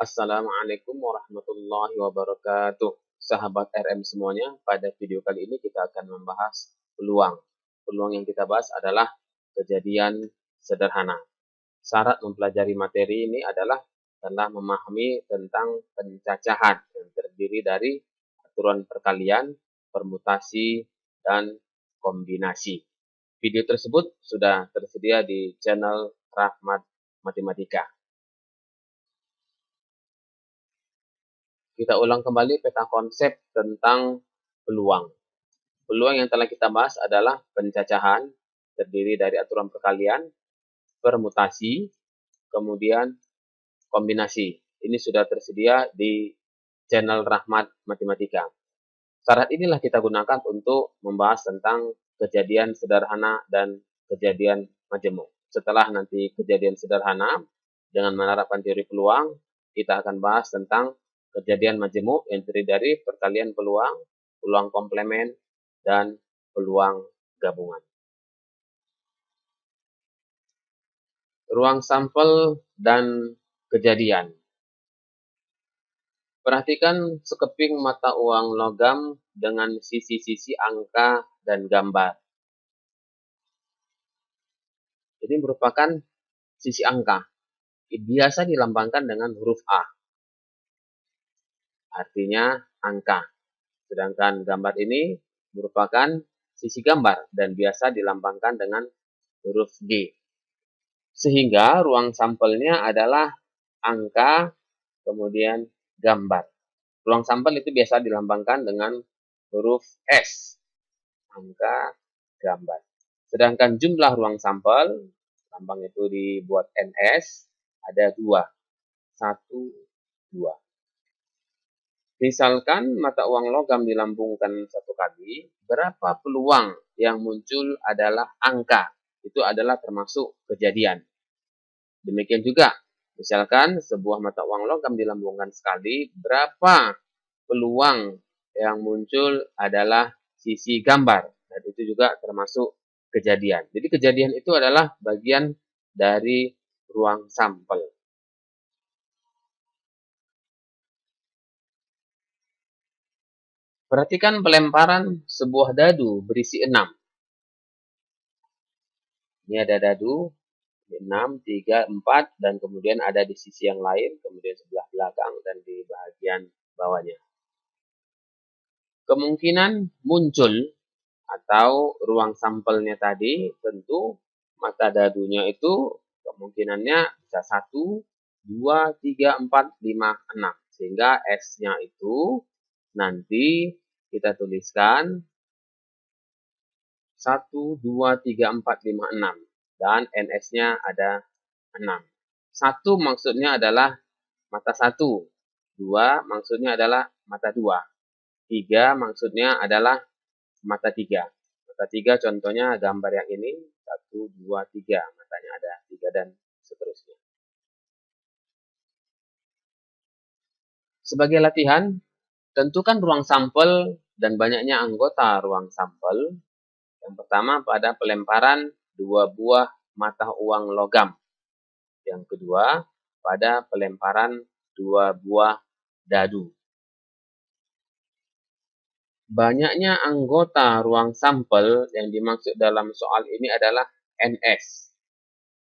Assalamualaikum warahmatullahi wabarakatuh. Sahabat RM semuanya, pada video kali ini kita akan membahas peluang. Peluang yang kita bahas adalah kejadian sederhana. Syarat mempelajari materi ini adalah telah memahami tentang pencacahan yang terdiri dari aturan perkalian, permutasi, dan kombinasi. Video tersebut sudah tersedia di channel Rahmat Matematika. Kita ulang kembali peta konsep tentang peluang. Peluang yang telah kita bahas adalah pencacahan, terdiri dari aturan perkalian, permutasi, kemudian kombinasi. Ini sudah tersedia di channel Rahmat Matematika. Syarat inilah kita gunakan untuk membahas tentang kejadian sederhana dan kejadian majemuk. Setelah nanti kejadian sederhana, dengan menerapkan teori peluang, kita akan bahas tentang kejadian majemuk yang terdiri dari perkalian peluang, peluang komplement, dan peluang gabungan. Ruang sampel dan kejadian. Perhatikan sekeping mata uang logam dengan sisi-sisi angka dan gambar. Ini merupakan sisi angka. Biasa dilambangkan dengan huruf A. Artinya angka. Sedangkan gambar ini merupakan sisi gambar dan biasa dilambangkan dengan huruf G. Sehingga ruang sampelnya adalah angka, kemudian gambar. Ruang sampel itu biasa dilambangkan dengan huruf S. Angka, gambar. Sedangkan jumlah ruang sampel, lambang itu dibuat NS, ada 2. 1, 2. Misalkan mata uang logam dilambungkan 1 kali, berapa peluang yang muncul adalah angka. Itu adalah termasuk kejadian. Demikian juga, misalkan sebuah mata uang logam dilambungkan sekali, berapa peluang yang muncul adalah sisi gambar. Dan itu juga termasuk kejadian. Jadi kejadian itu adalah bagian dari ruang sampel. Perhatikan pelemparan sebuah dadu berisi 6. Ini ada dadu 6, 3, 4, dan kemudian ada di sisi yang lain, kemudian sebelah belakang dan di bagian bawahnya. Kemungkinan muncul atau ruang sampelnya tadi, tentu mata dadunya itu kemungkinannya bisa 1, 2, 3, 4, 5, 6. Sehingga S-nya itu nanti kita tuliskan 1, 2, 3, 4, 5, 6. Dan NS-nya ada 6. 1 maksudnya adalah mata 1. 2 maksudnya adalah mata 2. 3 maksudnya adalah mata 3. Mata 3 contohnya gambar yang ini. 1, 2, 3. Matanya ada 3 dan seterusnya. Sebagai latihan, tentukan ruang sampel dan banyaknya anggota ruang sampel. Yang pertama pada pelemparan 2 buah mata uang logam. Yang kedua pada pelemparan 2 buah dadu. Banyaknya anggota ruang sampel yang dimaksud dalam soal ini adalah NS.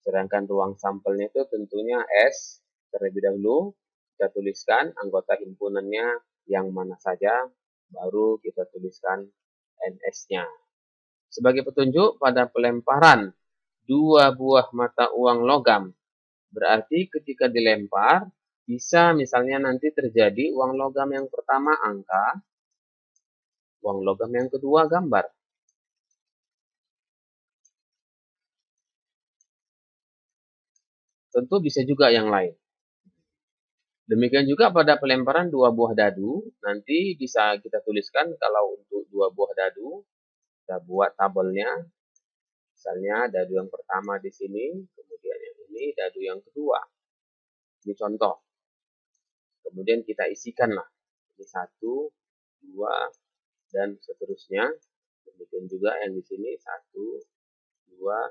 Sedangkan ruang sampelnya itu tentunya S. Terlebih dahulu kita tuliskan anggota himpunannya yang mana saja, baru kita tuliskan NS-nya. Sebagai petunjuk pada pelemparan 2 buah mata uang logam, berarti ketika dilempar, bisa misalnya nanti terjadi uang logam yang pertama angka, uang logam yang kedua gambar. Tentu bisa juga yang lain. Demikian juga pada pelemparan 2 buah dadu, nanti bisa kita tuliskan kalau untuk 2 buah dadu, kita buat tabelnya. Misalnya dadu yang pertama di sini, kemudian yang ini dadu yang kedua. Ini contoh. Kemudian kita isikanlah. Ini 1, 2, dan seterusnya. Demikian juga yang di sini 1, 2,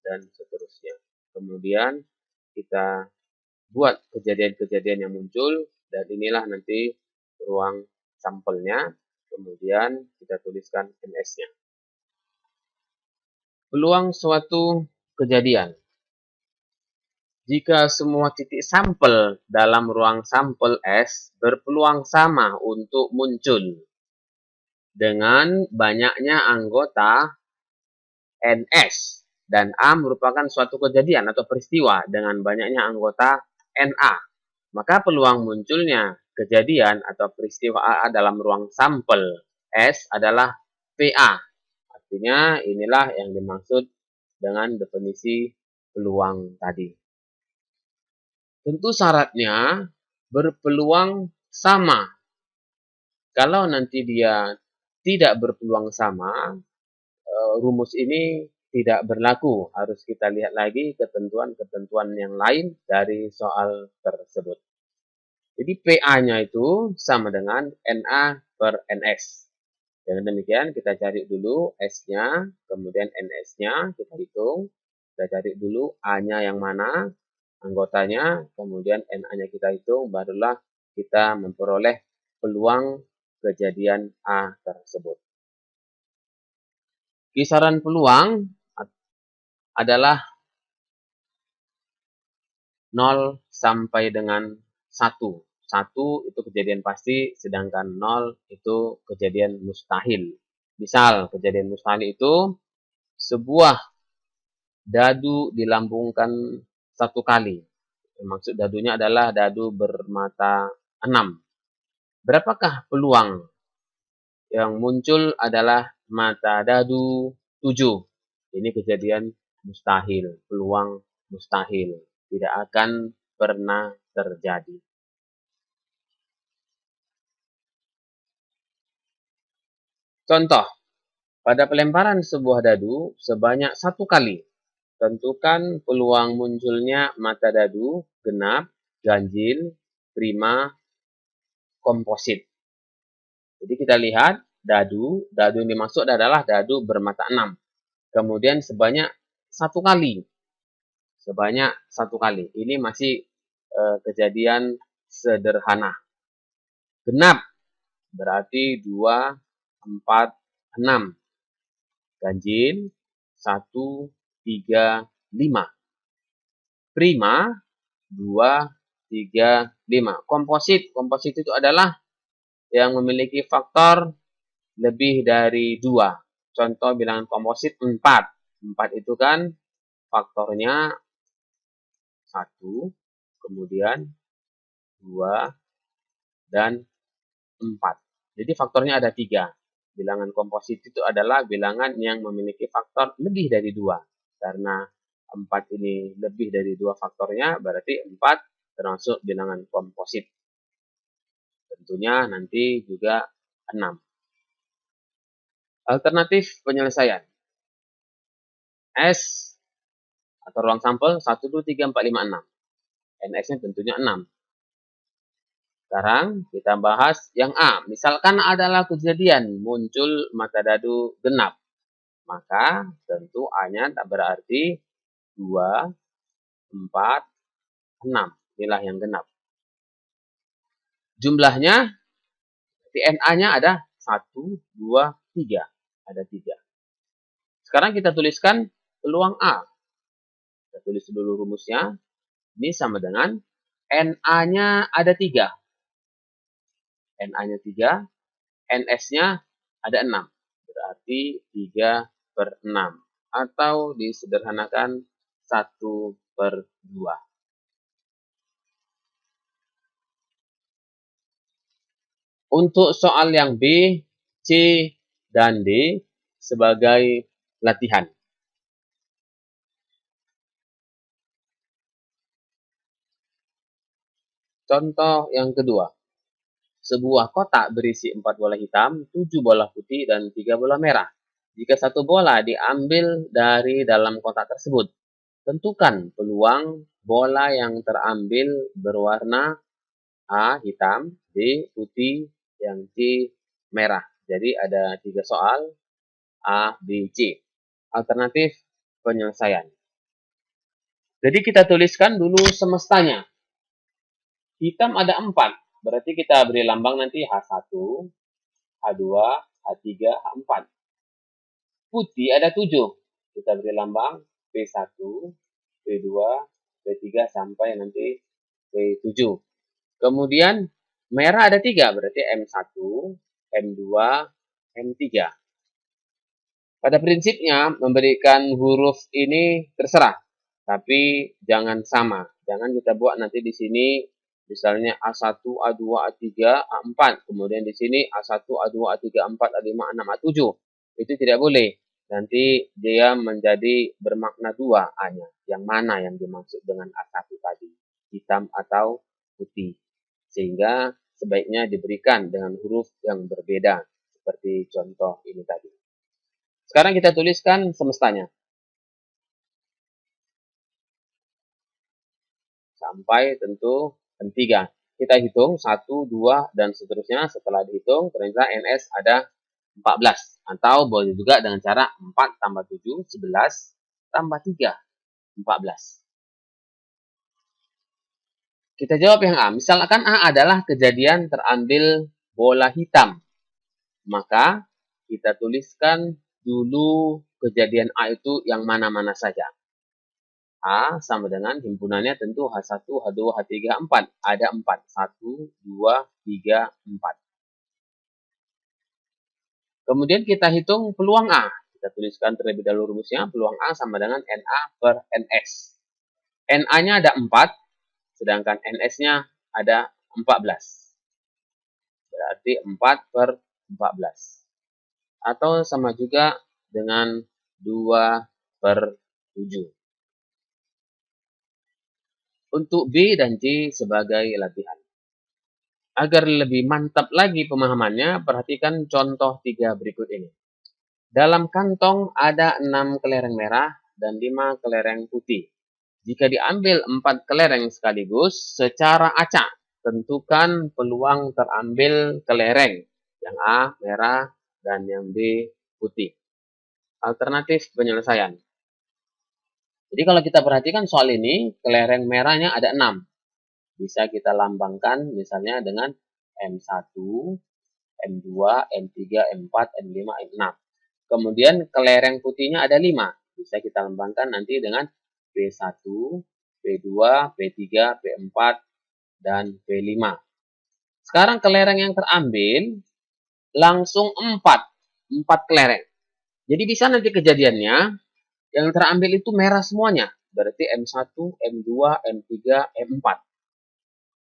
dan seterusnya. Kemudian kita buat kejadian-kejadian yang muncul, dan inilah nanti ruang sampelnya, kemudian kita tuliskan NS-nya. Peluang suatu kejadian. Jika semua titik sampel dalam ruang sampel S berpeluang sama untuk muncul dengan banyaknya anggota NS, dan A merupakan suatu kejadian atau peristiwa dengan banyaknya anggota NA, maka peluang munculnya kejadian atau peristiwa AA dalam ruang sampel S adalah PA. Artinya inilah yang dimaksud dengan definisi peluang tadi. Tentu syaratnya berpeluang sama. Kalau nanti dia tidak berpeluang sama, rumus ini tidak berlaku. Harus kita lihat lagi ketentuan-ketentuan yang lain dari soal tersebut. Jadi PA-nya itu sama dengan NA per NS. Dengan demikian kita cari dulu S-nya, kemudian NS-nya kita hitung. Kita cari dulu A-nya yang mana, anggotanya, kemudian NA-nya kita hitung, barulah kita memperoleh peluang kejadian A tersebut. Kisaran peluang adalah 0 sampai dengan 1. 1 itu kejadian pasti, sedangkan 0 itu kejadian mustahil. Misal, kejadian mustahil itu sebuah dadu dilambungkan 1 kali. Maksud dadunya adalah dadu bermata 6. Berapakah peluang? Yang muncul adalah mata dadu 7. Ini kejadian mustahil, peluang mustahil. Tidak akan pernah terjadi. Contoh, pada pelemparan sebuah dadu sebanyak 1 kali, tentukan peluang munculnya mata dadu, genap, ganjil, prima, komposit. Jadi kita lihat dadu yang dimaksud adalah dadu bermata 6. Kemudian sebanyak 1 kali. Sebanyak 1 kali. Ini masih kejadian sederhana. Genap berarti 2, 4, 6. Ganjil 1, 3, 5. Prima 2, 3, 5. Komposit itu adalah yang memiliki faktor lebih dari 2. Contoh bilangan komposit 4. 4 itu kan faktornya 1, kemudian 2, dan 4. Jadi faktornya ada 3. Bilangan komposit itu adalah bilangan yang memiliki faktor lebih dari 2. Karena 4 ini lebih dari 2 faktornya, berarti 4 termasuk bilangan komposit. Tentunya nanti juga 6. Alternatif penyelesaian. S atau ruang sampel 1, 2, 3, 4, 5, 6. NS-nya tentunya 6. Sekarang kita bahas yang A. Misalkan adalah kejadian muncul mata dadu genap. Maka tentu A-nya tak berarti 2, 4, 6. Inilah yang genap. Jumlahnya, NA-nya ada 1, 2, 3. Ada 3. Sekarang kita tuliskan peluang A. Kita tulis dulu rumusnya. Ini sama dengan NA-nya ada 3. NA-nya 3, NS-nya ada 6. Berarti 3 per 6. Atau disederhanakan 1 per 2. Untuk soal yang B, C, dan D sebagai latihan. Contoh yang kedua. Sebuah kotak berisi 4 bola hitam, 7 bola putih, dan 3 bola merah. Jika 1 bola diambil dari dalam kotak tersebut, tentukan peluang bola yang terambil berwarna A. hitam, B. putih, yang C. merah. Jadi ada 3 soal, A, B, C. Alternatif penyelesaian. Jadi kita tuliskan dulu semestanya. Hitam ada 4, berarti kita beri lambang nanti H1, H2, H3, H4. Putih ada 7, kita beri lambang P1, P2, P3 sampai nanti P7. Kemudian merah ada 3, berarti M1, M2, M3. Pada prinsipnya memberikan huruf ini terserah, tapi jangan sama. Jangan kita buat nanti di sini misalnya A1, A2, A3, A4, kemudian di sini A1, A2, A3, A4, A5, A6, A7. Itu tidak boleh. Nanti dia menjadi bermakna 2 A-nya. Yang mana yang dimaksud dengan A1 tadi? Hitam atau putih. Sehingga sebaiknya diberikan dengan huruf yang berbeda. Seperti contoh ini tadi. Sekarang kita tuliskan semestanya. Sampai tentu M3. Kita hitung 1, 2, dan seterusnya. Setelah dihitung, ternyata NS ada 14. Atau boleh juga dengan cara 4 tambah 7, 11, tambah 3, 14. Kita jawab yang A. Misalkan A adalah kejadian terambil bola hitam. Maka kita tuliskan dulu kejadian A itu yang mana-mana saja. A sama dengan himpunannya tentu H1, H2, H3, H4. Ada 4. 1, 2, 3, 4. Kemudian kita hitung peluang A. Kita tuliskan terlebih dahulu rumusnya. Peluang A sama dengan NA per NS. NA-nya ada 4, sedangkan NS-nya ada 14. Berarti 4 per 14. Atau sama juga dengan 2 per 7. Untuk B dan C sebagai latihan. Agar lebih mantap lagi pemahamannya, perhatikan contoh 3 berikut ini. Dalam kantong ada 6 kelereng merah dan 5 kelereng putih. Jika diambil 4 kelereng sekaligus, secara acak tentukan peluang terambil kelereng. Yang A merah dan yang B putih. Alternatif penyelesaian. Jadi kalau kita perhatikan soal ini, kelereng merahnya ada 6. Bisa kita lambangkan misalnya dengan M1, M2, M3, M4, M5, M6. Kemudian kelereng putihnya ada 5. Bisa kita lambangkan nanti dengan P1, P2, P3, P4, dan P5. Sekarang kelereng yang terambil langsung 4 kelereng. Jadi bisa nanti kejadiannya yang terambil itu merah semuanya. Berarti M1, M2, M3, M4.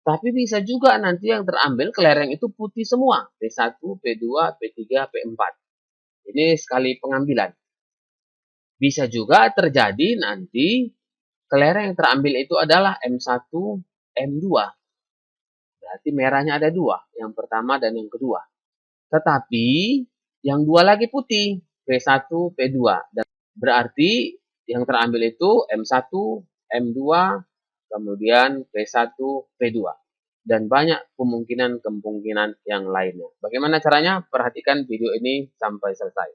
Tapi bisa juga nanti yang terambil kelereng itu putih semua. P1, P2, P3, P4. Ini sekali pengambilan. Bisa juga terjadi nanti kelereng yang terambil itu adalah M1, M2. Berarti merahnya ada 2. Yang pertama dan yang kedua. Tetapi yang 2 lagi putih. P1, P2. Dan berarti yang terambil itu M1, M2, kemudian P1, P2. Dan banyak kemungkinan yang lainnya. Bagaimana caranya? Perhatikan video ini sampai selesai.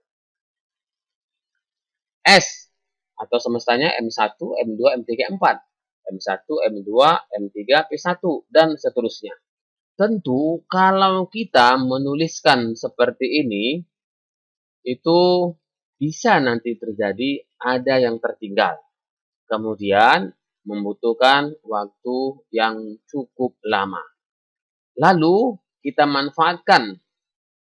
S atau semestanya M1, M2, M3, M4. M1, M2, M3, P1, dan seterusnya. Tentu kalau kita menuliskan seperti ini, itu bisa nanti terjadi ada yang tertinggal. Kemudian membutuhkan waktu yang cukup lama. Lalu kita manfaatkan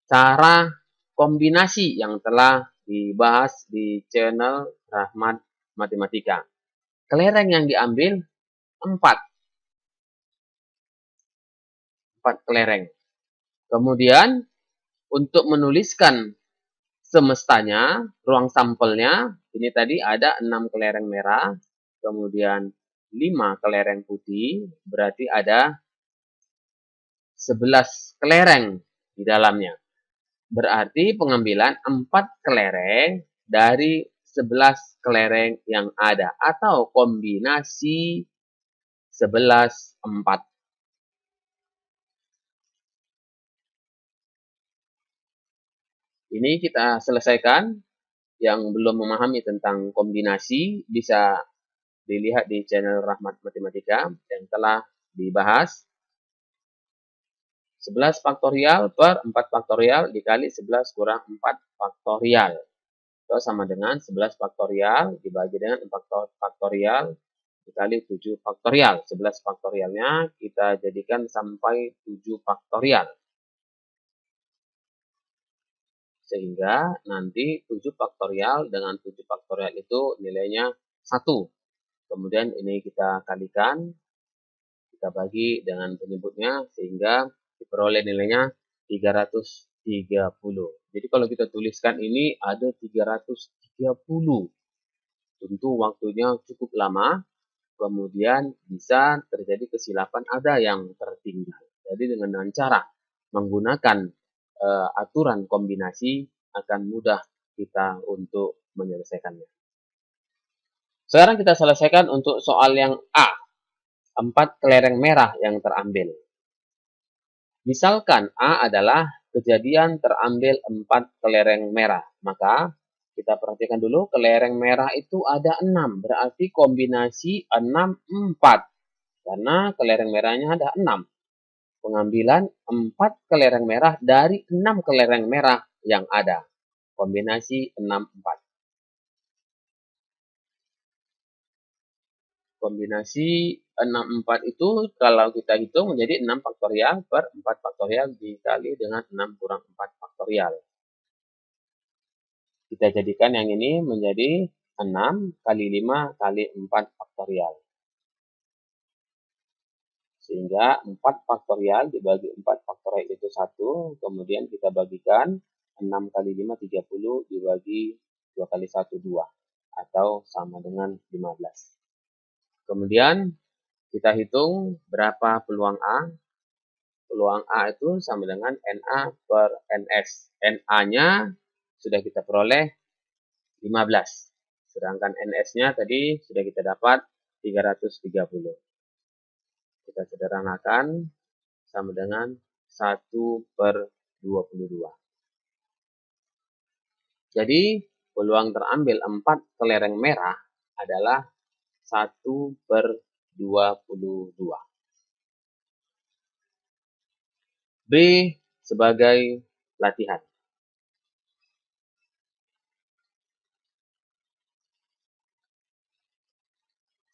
cara kombinasi yang telah dibahas di channel Rahmat Matematika. Kelereng yang diambil 4 kelereng. Kemudian untuk menuliskan semestanya, ruang sampelnya, ini tadi ada 6 kelereng merah, kemudian 5 kelereng putih, berarti ada 11 kelereng di dalamnya. Berarti pengambilan 4 kelereng dari 11 kelereng yang ada, atau kombinasi 11, 4. Ini kita selesaikan. Yang belum memahami tentang kombinasi bisa dilihat di channel Rahmat Matematika yang telah dibahas. 11 faktorial per 4 faktorial dikali 11 kurang 4 faktorial. Itu sama dengan 11 faktorial dibagi dengan 4 faktorial dikali 7 faktorial. 11 faktorialnya kita jadikan sampai 7 faktorial. Sehingga nanti 7 faktorial dengan 7 faktorial itu nilainya 1. Kemudian ini kita kalikan, kita bagi dengan penyebutnya sehingga diperoleh nilainya 330. Jadi kalau kita tuliskan ini ada 330. Tentu waktunya cukup lama, kemudian bisa terjadi kesilapan, ada yang tertinggal. Jadi dengan cara menggunakan aturan kombinasi akan mudah kita untuk menyelesaikannya. Sekarang kita selesaikan untuk soal yang A. 4 kelereng merah yang terambil. Misalkan A adalah kejadian terambil 4 kelereng merah. Maka kita perhatikan dulu kelereng merah itu ada 6. Berarti kombinasi 6, 4. Karena kelereng merahnya ada 6. Pengambilan 4 kelereng merah dari 6 kelereng merah yang ada. Kombinasi 6, 4. Kombinasi 6, 4 itu kalau kita hitung menjadi 6 faktorial per 4 faktorial dikali dengan 6 kurang 4 faktorial. Kita jadikan yang ini menjadi 6 kali 5 kali 4 faktorial. Sehingga 4 faktorial dibagi 4 faktorial itu 1. Kemudian kita bagikan 6 kali 5, 30 dibagi 2 kali 1, 2. Atau sama dengan 15. Kemudian kita hitung berapa peluang A. Peluang A itu sama dengan NA per NS. NA-nya sudah kita peroleh 15. Sedangkan NS-nya tadi sudah kita dapat 330. Kita sederhanakan sama dengan 1 per 22. Jadi peluang terambil 4 kelereng merah adalah 1 per 22. B sebagai latihan.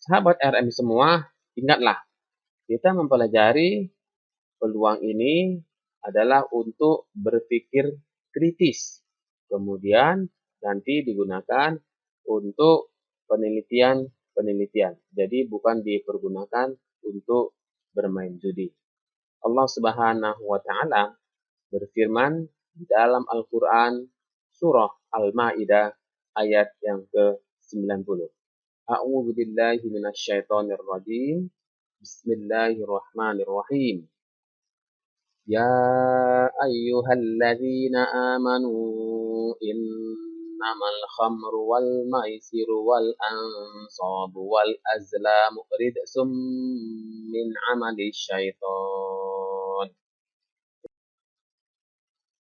Sahabat RM semua, ingatlah, kita mempelajari peluang ini adalah untuk berpikir kritis. Kemudian nanti digunakan untuk penelitian-penelitian. Jadi bukan dipergunakan untuk bermain judi. Allah Subhanahu wa taala berfirman di dalam Al-Qur'an surah Al-Maidah ayat yang ke-90. A'udzu billahi minasyaitonir rajim. Bismillahirrahmanirrahim. Ya ayyuhalladzina amanu innamal khamru wal maisiru wal ansabu wal azlamu rijsum min amali syaitan.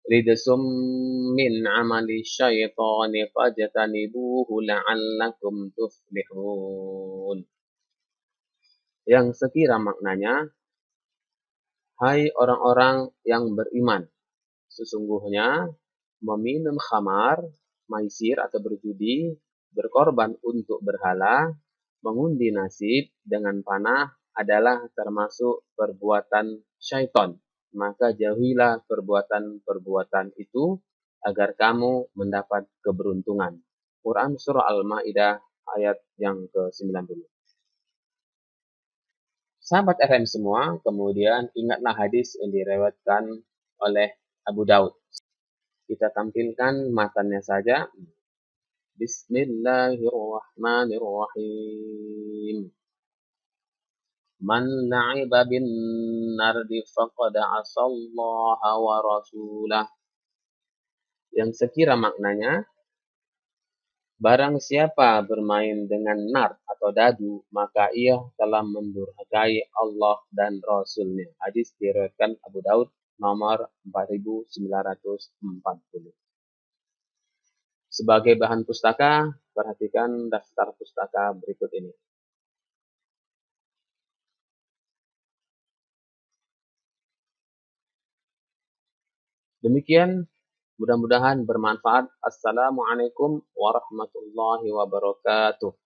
Rijsum min amali syaitan fajtanibuhu la'allakum tuflihun. Yang sekira maknanya, hai orang-orang yang beriman, sesungguhnya meminum khamar, maisir atau berjudi, berkorban untuk berhala, mengundi nasib dengan panah adalah termasuk perbuatan syaitan. Maka jauhilah perbuatan-perbuatan itu agar kamu mendapat keberuntungan. Quran Surah Al-Maidah ayat yang ke-90. Sahabat RM semua, kemudian ingatlah hadis yang diriwayatkan oleh Abu Daud. Kita tampilkan matanya saja. Bismillahirrahmanirrahim. Man la'iba bin nardi faqad asallaha wa rasulah. Yang sekira maknanya, barang siapa bermain dengan nar atau dadu, maka ia telah mendurhakai Allah dan Rasulnya. Hadis diriwayatkan Abu Daud nomor 4940. Sebagai bahan pustaka, perhatikan daftar pustaka berikut ini. Demikian, mudah-mudahan bermanfaat. Assalamualaikum warahmatullahi wabarakatuh.